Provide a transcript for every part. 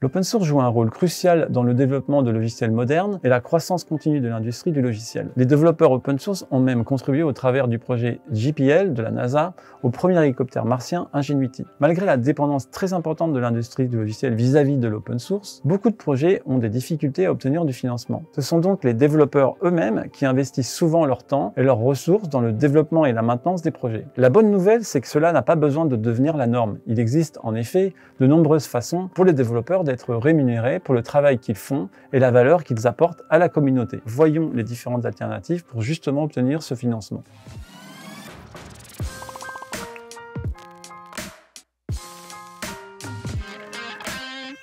L'open source joue un rôle crucial dans le développement de logiciels modernes et la croissance continue de l'industrie du logiciel. Les développeurs open source ont même contribué au travers du projet JPL de la NASA au premier hélicoptère martien Ingenuity. Malgré la dépendance très importante de l'industrie du logiciel vis-à-vis de l'open source, beaucoup de projets ont des difficultés à obtenir du financement. Ce sont donc les développeurs eux-mêmes qui investissent souvent leur temps et leurs ressources dans le développement et la maintenance des projets. La bonne nouvelle, c'est que cela n'a pas besoin de devenir la norme. Il existe en effet de nombreuses façons pour les développeurs d'être rémunérés pour le travail qu'ils font et la valeur qu'ils apportent à la communauté. Voyons les différentes alternatives pour justement obtenir ce financement.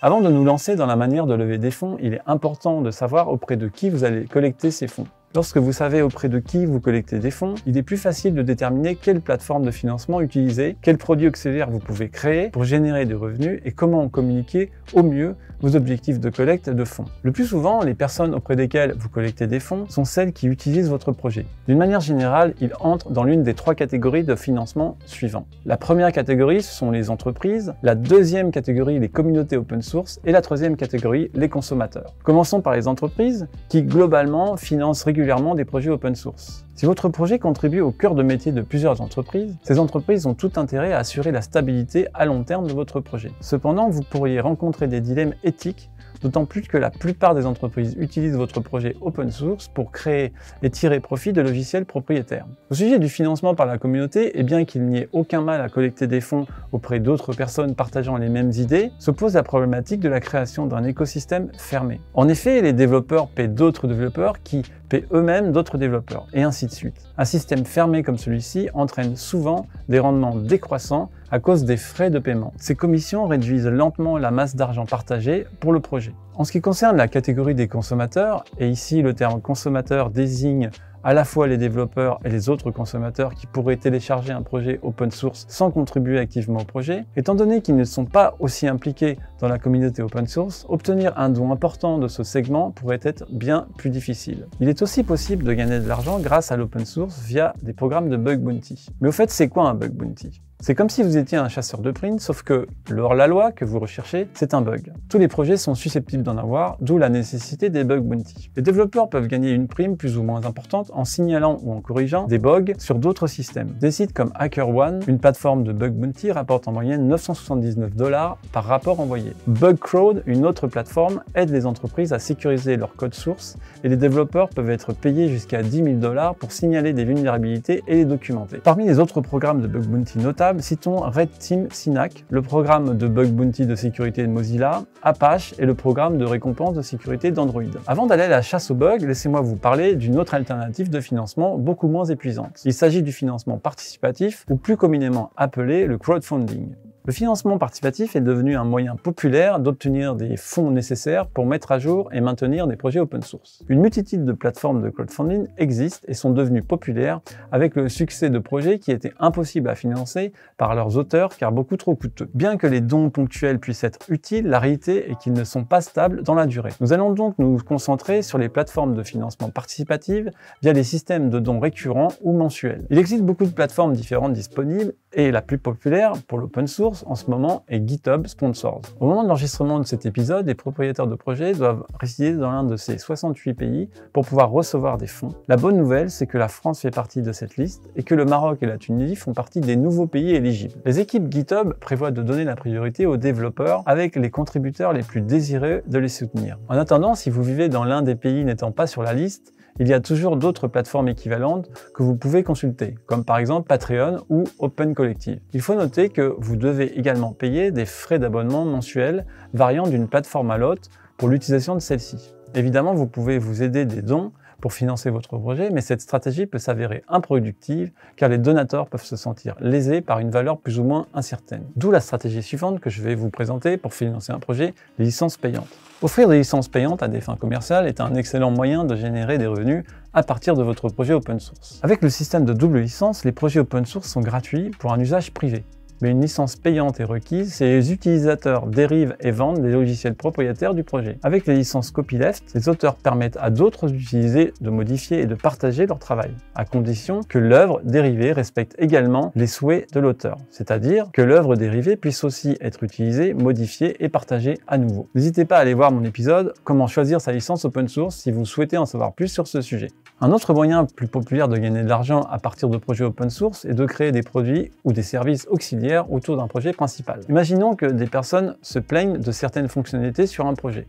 Avant de nous lancer dans la manière de lever des fonds, il est important de savoir auprès de qui vous allez collecter ces fonds. Lorsque vous savez auprès de qui vous collectez des fonds, il est plus facile de déterminer quelle plateforme de financement utiliser, quels produits auxiliaires vous pouvez créer pour générer des revenus et comment communiquer au mieux vos objectifs de collecte de fonds. Le plus souvent, les personnes auprès desquelles vous collectez des fonds sont celles qui utilisent votre projet. D'une manière générale, ils entrent dans l'une des trois catégories de financement suivantes. La première catégorie, ce sont les entreprises, la deuxième catégorie, les communautés open source et la troisième catégorie, les consommateurs. Commençons par les entreprises qui, globalement, financent régulièrement des projets open source. Si votre projet contribue au cœur de métier de plusieurs entreprises, ces entreprises ont tout intérêt à assurer la stabilité à long terme de votre projet. Cependant, vous pourriez rencontrer des dilemmes éthiques, d'autant plus que la plupart des entreprises utilisent votre projet open source pour créer et tirer profit de logiciels propriétaires. Au sujet du financement par la communauté, et bien qu'il n'y ait aucun mal à collecter des fonds auprès d'autres personnes partageant les mêmes idées, se pose la problématique de la création d'un écosystème fermé. En effet, les développeurs paient d'autres développeurs qui paient eux-mêmes d'autres développeurs, et ainsi de suite. Un système fermé comme celui-ci entraîne souvent des rendements décroissants à cause des frais de paiement. Ces commissions réduisent lentement la masse d'argent partagée pour le projet. En ce qui concerne la catégorie des consommateurs, et ici le terme consommateur désigne à la fois les développeurs et les autres consommateurs qui pourraient télécharger un projet open source sans contribuer activement au projet, étant donné qu'ils ne sont pas aussi impliqués dans la communauté open source, obtenir un don important de ce segment pourrait être bien plus difficile. Il est aussi possible de gagner de l'argent grâce à l'open source via des programmes de bug bounty. Mais au fait, c'est quoi un bug bounty ? C'est comme si vous étiez un chasseur de primes, sauf que le hors-la-loi que vous recherchez, c'est un bug. Tous les projets sont susceptibles d'en avoir, d'où la nécessité des bug bounty. Les développeurs peuvent gagner une prime plus ou moins importante en signalant ou en corrigeant des bugs sur d'autres systèmes. Des sites comme HackerOne, une plateforme de bug bounty, rapportent en moyenne 979 $ par rapport envoyé. Bugcrowd, une autre plateforme, aide les entreprises à sécuriser leur code source et les développeurs peuvent être payés jusqu'à 10 000 $ pour signaler des vulnérabilités et les documenter. Parmi les autres programmes de bug bounty notables, citons Red Team Synack, le programme de bug bounty de sécurité de Mozilla, Apache et le programme de récompense de sécurité d'Android. Avant d'aller à la chasse aux bugs, laissez-moi vous parler d'une autre alternative de financement beaucoup moins épuisante. Il s'agit du financement participatif ou plus communément appelé le crowdfunding. Le financement participatif est devenu un moyen populaire d'obtenir des fonds nécessaires pour mettre à jour et maintenir des projets open source. Une multitude de plateformes de crowdfunding existent et sont devenues populaires avec le succès de projets qui étaient impossibles à financer par leurs auteurs car beaucoup trop coûteux. Bien que les dons ponctuels puissent être utiles, la réalité est qu'ils ne sont pas stables dans la durée. Nous allons donc nous concentrer sur les plateformes de financement participatif via les systèmes de dons récurrents ou mensuels. Il existe beaucoup de plateformes différentes disponibles et la plus populaire pour l'open source en ce moment est GitHub Sponsors. Au moment de l'enregistrement de cet épisode, les propriétaires de projets doivent résider dans l'un de ces 68 pays pour pouvoir recevoir des fonds. La bonne nouvelle, c'est que la France fait partie de cette liste et que le Maroc et la Tunisie font partie des nouveaux pays éligibles. Les équipes GitHub prévoient de donner la priorité aux développeurs avec les contributeurs les plus désireux de les soutenir. En attendant, si vous vivez dans l'un des pays n'étant pas sur la liste, il y a toujours d'autres plateformes équivalentes que vous pouvez consulter, comme par exemple Patreon ou Open Collective. Il faut noter que vous devez également payer des frais d'abonnement mensuels variant d'une plateforme à l'autre pour l'utilisation de celle-ci. Évidemment, vous pouvez vous aider des dons pour financer votre projet, mais cette stratégie peut s'avérer improductive car les donateurs peuvent se sentir lésés par une valeur plus ou moins incertaine. D'où la stratégie suivante que je vais vous présenter pour financer un projet, les licences payantes. Offrir des licences payantes à des fins commerciales est un excellent moyen de générer des revenus à partir de votre projet open source. Avec le système de double licence, les projets open source sont gratuits pour un usage privé. Mais une licence payante est requise si les utilisateurs dérivent et vendent des logiciels propriétaires du projet. Avec les licences copyleft, les auteurs permettent à d'autres d'utiliser, de modifier et de partager leur travail, à condition que l'œuvre dérivée respecte également les souhaits de l'auteur, c'est-à-dire que l'œuvre dérivée puisse aussi être utilisée, modifiée et partagée à nouveau. N'hésitez pas à aller voir mon épisode « Comment choisir sa licence open source » si vous souhaitez en savoir plus sur ce sujet. Un autre moyen plus populaire de gagner de l'argent à partir de projets open source est de créer des produits ou des services auxiliaires autour d'un projet principal. Imaginons que des personnes se plaignent de certaines fonctionnalités sur un projet.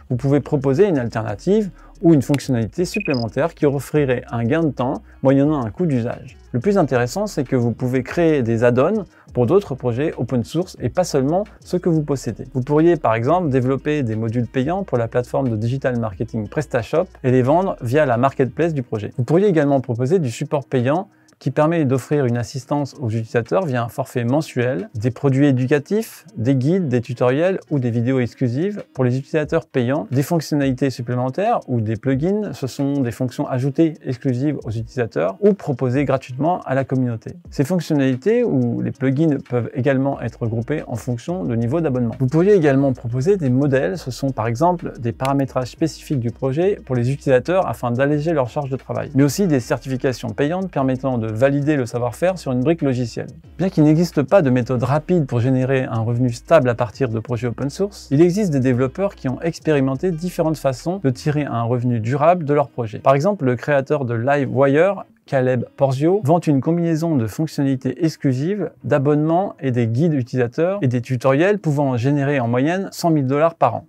Vous pouvez proposer une alternative ou une fonctionnalité supplémentaire qui offrirait un gain de temps moyennant un coût d'usage. Le plus intéressant, c'est que vous pouvez créer des add-ons pour d'autres projets open source et pas seulement ceux que vous possédez. Vous pourriez par exemple développer des modules payants pour la plateforme de digital marketing PrestaShop et les vendre via la marketplace du projet. Vous pourriez également proposer du support payant qui permet d'offrir une assistance aux utilisateurs via un forfait mensuel, des produits éducatifs, des guides, des tutoriels ou des vidéos exclusives pour les utilisateurs payants, des fonctionnalités supplémentaires ou des plugins, ce sont des fonctions ajoutées exclusives aux utilisateurs ou proposées gratuitement à la communauté. Ces fonctionnalités ou les plugins peuvent également être regroupés en fonction de niveau d'abonnement. Vous pourriez également proposer des modèles, ce sont par exemple des paramétrages spécifiques du projet pour les utilisateurs afin d'alléger leur charge de travail, mais aussi des certifications payantes permettant de valider le savoir-faire sur une brique logicielle. Bien qu'il n'existe pas de méthode rapide pour générer un revenu stable à partir de projets open source, il existe des développeurs qui ont expérimenté différentes façons de tirer un revenu durable de leur projet. Par exemple, le créateur de Livewire, Caleb Porzio, vend une combinaison de fonctionnalités exclusives, d'abonnements et des guides utilisateurs et des tutoriels pouvant générer en moyenne 100 000 $ par an.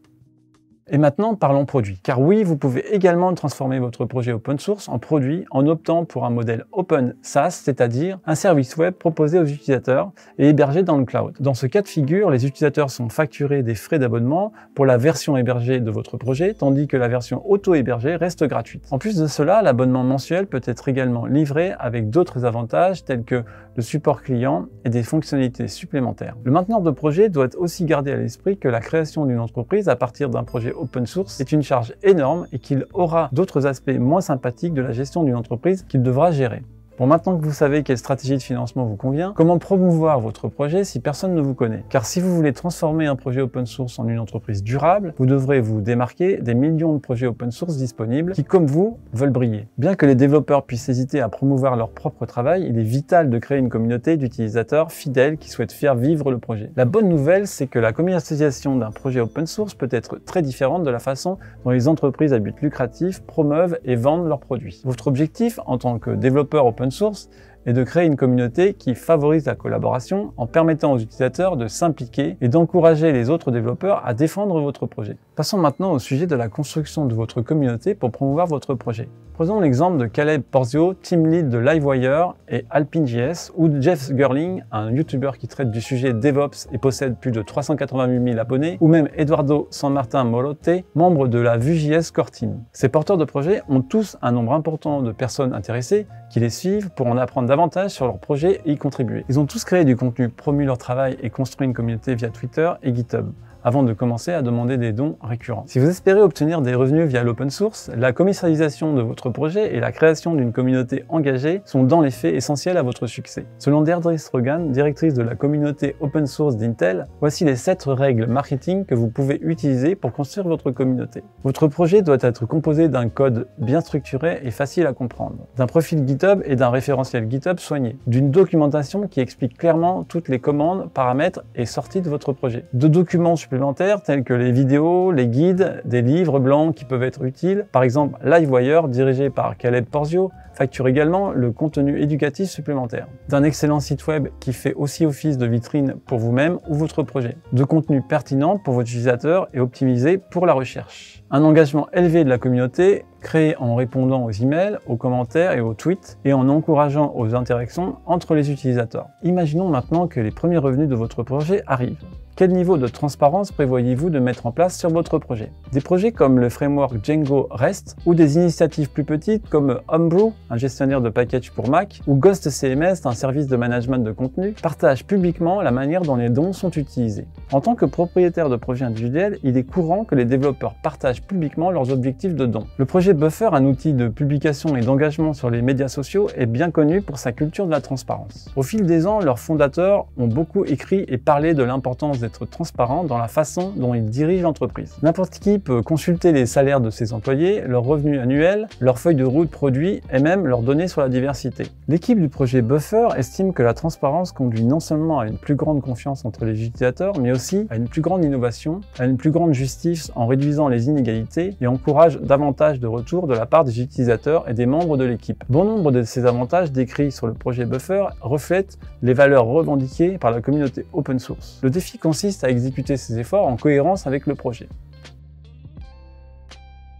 Et maintenant, parlons produit. Car oui, vous pouvez également transformer votre projet open source en produit en optant pour un modèle Open SaaS, c'est-à-dire un service web proposé aux utilisateurs et hébergé dans le cloud. Dans ce cas de figure, les utilisateurs sont facturés des frais d'abonnement pour la version hébergée de votre projet, tandis que la version auto-hébergée reste gratuite. En plus de cela, l'abonnement mensuel peut être également livré avec d'autres avantages tels que le support client et des fonctionnalités supplémentaires. Le mainteneur de projet doit aussi garder à l'esprit que la création d'une entreprise à partir d'un projet open source est une charge énorme et qu'il aura d'autres aspects moins sympathiques de la gestion d'une entreprise qu'il devra gérer. Bon, maintenant que vous savez quelle stratégie de financement vous convient, comment promouvoir votre projet si personne ne vous connaît? Car si vous voulez transformer un projet open source en une entreprise durable, vous devrez vous démarquer des millions de projets open source disponibles qui, comme vous, veulent briller. Bien que les développeurs puissent hésiter à promouvoir leur propre travail, il est vital de créer une communauté d'utilisateurs fidèles qui souhaitent faire vivre le projet. La bonne nouvelle, c'est que la commercialisation d'un projet open source peut être très différente de la façon dont les entreprises à but lucratif promeuvent et vendent leurs produits. Votre objectif en tant que développeur open source est de créer une communauté qui favorise la collaboration en permettant aux utilisateurs de s'impliquer et d'encourager les autres développeurs à défendre votre projet. Passons maintenant au sujet de la construction de votre communauté pour promouvoir votre projet. Prenons l'exemple de Caleb Porzio, team lead de Livewire et Alpine.js, ou de Jeff Gerling, un YouTuber qui traite du sujet DevOps et possède plus de 388 000 abonnés, ou même Eduardo Sanmartin Molote, membre de la Vue.js Core Team. Ces porteurs de projets ont tous un nombre important de personnes intéressées qui les suivent pour en apprendre davantage sur leur projet et y contribuer. Ils ont tous créé du contenu, promu leur travail et construit une communauté via Twitter et GitHub, avant de commencer à demander des dons récurrents. Si vous espérez obtenir des revenus via l'open source, la commercialisation de votre projet et la création d'une communauté engagée sont dans les faits essentiels à votre succès. Selon Deirdre Strogan, directrice de la communauté open source d'Intel, voici les 7 règles marketing que vous pouvez utiliser pour construire votre communauté. Votre projet doit être composé d'un code bien structuré et facile à comprendre, d'un profil GitHub et d'un référentiel GitHub soigné, d'une documentation qui explique clairement toutes les commandes, paramètres et sorties de votre projet, de documents supplémentaires tels que les vidéos, les guides, des livres blancs qui peuvent être utiles. Par exemple, Livewire, dirigé par Caleb Porzio, facture également le contenu éducatif supplémentaire. D'un excellent site web qui fait aussi office de vitrine pour vous-même ou votre projet. De contenu pertinent pour vos utilisateurs et optimisé pour la recherche. Un engagement élevé de la communauté, créé en répondant aux emails, aux commentaires et aux tweets, et en encourageant aux interactions entre les utilisateurs. Imaginons maintenant que les premiers revenus de votre projet arrivent. Quel niveau de transparence prévoyez-vous de mettre en place sur votre projet? Des projets comme le framework Django REST ou des initiatives plus petites comme Homebrew, un gestionnaire de packages pour Mac, ou Ghost CMS, un service de management de contenu, partagent publiquement la manière dont les dons sont utilisés. En tant que propriétaire de projet individuel, il est courant que les développeurs partagent publiquement leurs objectifs de dons. Le projet Buffer, un outil de publication et d'engagement sur les médias sociaux, est bien connu pour sa culture de la transparence. Au fil des ans, leurs fondateurs ont beaucoup écrit et parlé de l'importance d'être transparent dans la façon dont ils dirigent l'entreprise. N'importe qui peut consulter les salaires de ses employés, leurs revenus annuels, leurs feuilles de route produits et même leurs données sur la diversité. L'équipe du projet Buffer estime que la transparence conduit non seulement à une plus grande confiance entre les utilisateurs, mais aussi à une plus grande innovation, à une plus grande justice en réduisant les inégalités et encourage davantage de retours de la part des utilisateurs et des membres de l'équipe. Bon nombre de ces avantages décrits sur le projet Buffer reflètent les valeurs revendiquées par la communauté open source. Le défi consiste à exécuter ces efforts en cohérence avec le projet.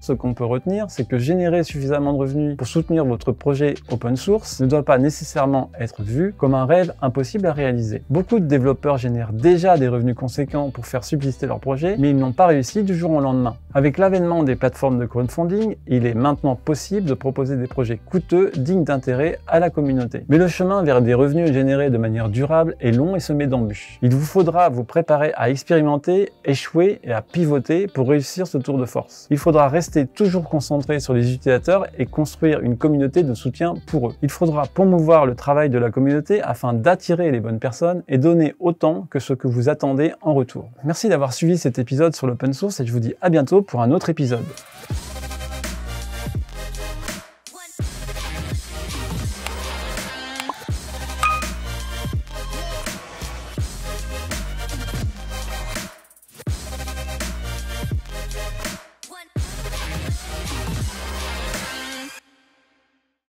Ce qu'on peut retenir, c'est que générer suffisamment de revenus pour soutenir votre projet open source ne doit pas nécessairement être vu comme un rêve impossible à réaliser. Beaucoup de développeurs génèrent déjà des revenus conséquents pour faire subsister leur projet, mais ils n'ont pas réussi du jour au lendemain. Avec l'avènement des plateformes de crowdfunding, il est maintenant possible de proposer des projets coûteux, dignes d'intérêt à la communauté. Mais le chemin vers des revenus générés de manière durable est long et semé d'embûches. Il vous faudra vous préparer à expérimenter, échouer et à pivoter pour réussir ce tour de force. Il faudra rester toujours concentré sur les utilisateurs et construire une communauté de soutien pour eux. Il faudra promouvoir le travail de la communauté afin d'attirer les bonnes personnes et donner autant que ce que vous attendez en retour. Merci d'avoir suivi cet épisode sur l'open source et je vous dis à bientôt pour un autre épisode.